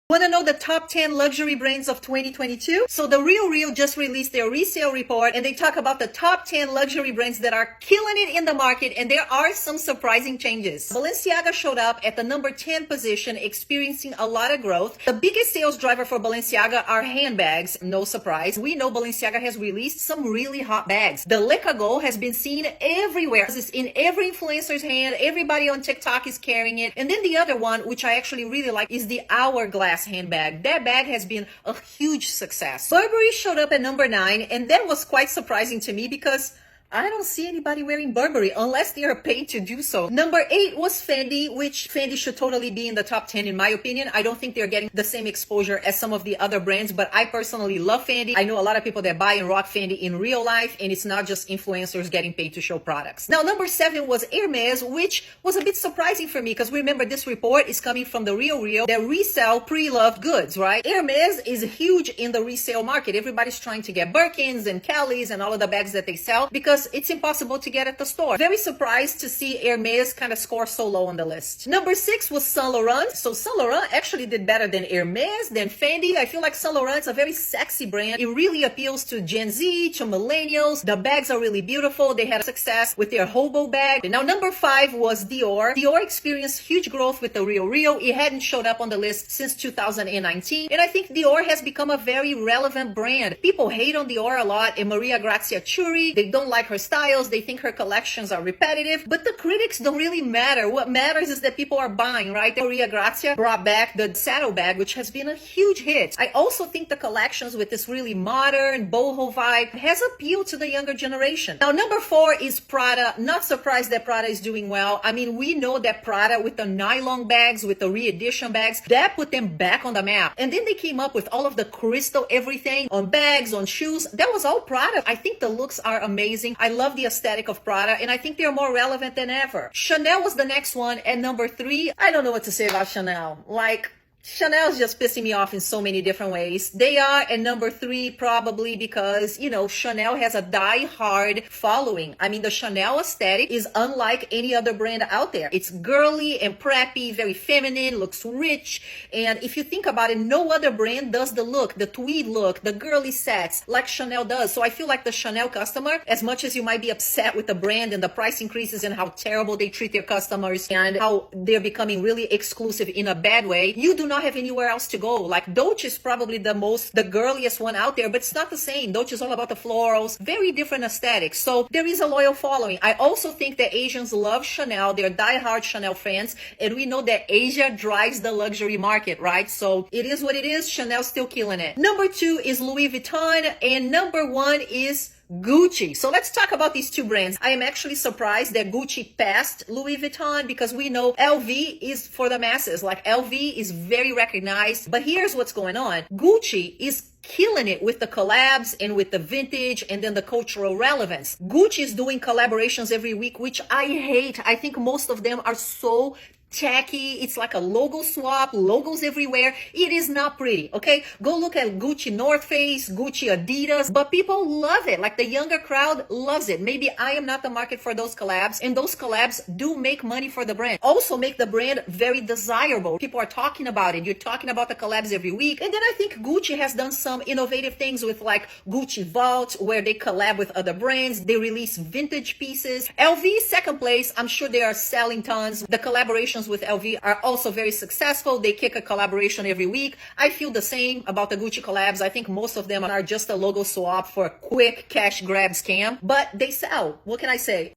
Want to know the top 10 luxury brands of 2022? So The Real just released their resale report and they talk about the top 10 luxury brands that are killing it in the market, and there are some surprising changes. Balenciaga showed up at the number 10 position, experiencing a lot of growth. The biggest sales driver for Balenciaga are handbags. No surprise. We know Balenciaga has released some really hot bags. The Le Cago has been seen everywhere. It's in every influencer's hand. Everybody on TikTok is carrying it. And then the other one, which I actually really like, is the Hourglass handbag. That bag has been a huge success. Burberry showed up at number 9, and that was quite surprising to me because I don't see anybody wearing Burberry unless they are paid to do so. Number 8 was Fendi, which Fendi should totally be in the top 10 in my opinion. I don't think they're getting the same exposure as some of the other brands, but I personally love Fendi. I know a lot of people that buy and rock Fendi in real life, and it's not just influencers getting paid to show products. Now, number 7 was Hermes, which was a bit surprising for me because remember, this report is coming from the Real that resell pre-loved goods, right? Hermes is huge in the resale market. Everybody's trying to get Birkins and Kellys and all of the bags that they sell because it's impossible to get at the store. Very surprised to see Hermes kind of score so low on the list. Number 6 was Saint Laurent. So Saint Laurent actually did better than Hermes, than Fendi. I feel like Saint Laurent is a very sexy brand. It really appeals to Gen Z, to millennials. The bags are really beautiful. They had success with their hobo bag. Now, number 5 was Dior. Dior experienced huge growth with the Real. It hadn't showed up on the list since 2019. And I think Dior has become a very relevant brand. People hate on Dior a lot, and Maria Grazia Chiuri, they don't like her styles. They think her collections are repetitive, but the critics don't really matter. What matters is that people are buying, right? Maria Grazia brought back the saddle bag, which has been a huge hit. I also think the collections with this really modern boho vibe has appealed to the younger generation. Now, number 4 is Prada. Not surprised that Prada is doing well. I mean, we know that Prada with the nylon bags, with the re-edition bags, that put them back on the map. And then they came up with all of the crystal everything on bags, on shoes. That was all Prada. I think the looks are amazing. I love the aesthetic of Prada, and I think they're more relevant than ever. Chanel was the next one at number 3. I don't know what to say about Chanel. Like, Chanel's just pissing me off in so many different ways. They are at number 3 probably because, you know, Chanel has a die-hard following. I mean, the Chanel aesthetic is unlike any other brand out there. It's girly and preppy, very feminine, looks rich. And if you think about it, no other brand does the look, the tweed look, the girly sets like Chanel does. So I feel like the Chanel customer, as much as you might be upset with the brand and the price increases and how terrible they treat their customers and how they're becoming really exclusive in a bad way, you do not have anywhere else to go. Like Dolce is probably the girliest one out there, but it's not the same. Dolce is all about the florals, very different aesthetics. So there is a loyal following. I also think that Asians love Chanel. They're diehard Chanel fans, and we know that Asia drives the luxury market, right? So it is what it is. Chanel's still killing it. Number 2 is Louis Vuitton, and number 1 is Gucci. So let's talk about these two brands. I am actually surprised that Gucci passed Louis Vuitton because we know LV is for the masses. Like LV is very recognized, but here's what's going on. Gucci is killing it with the collabs and with the vintage and then the cultural relevance. Gucci is doing collaborations every week, which I hate. I think most of them are so tacky. It's like a logo swap, logos everywhere. It is not pretty, okay? Go look at Gucci North Face, Gucci Adidas, but people love it. Like the younger crowd loves it. Maybe I am not the market for those collabs, and those collabs do make money for the brand. Also make the brand very desirable. People are talking about it. You're talking about the collabs every week. And then I think Gucci has done some innovative things with like Gucci Vault, where they collab with other brands. They release vintage pieces. LV, second place. I'm sure they are selling tons. The collaborations with LV are also very successful. They kick a collaboration every week. I feel the same about the Gucci collabs. I think most of them are just a logo swap for a quick cash grab scam, but they sell. What can I say?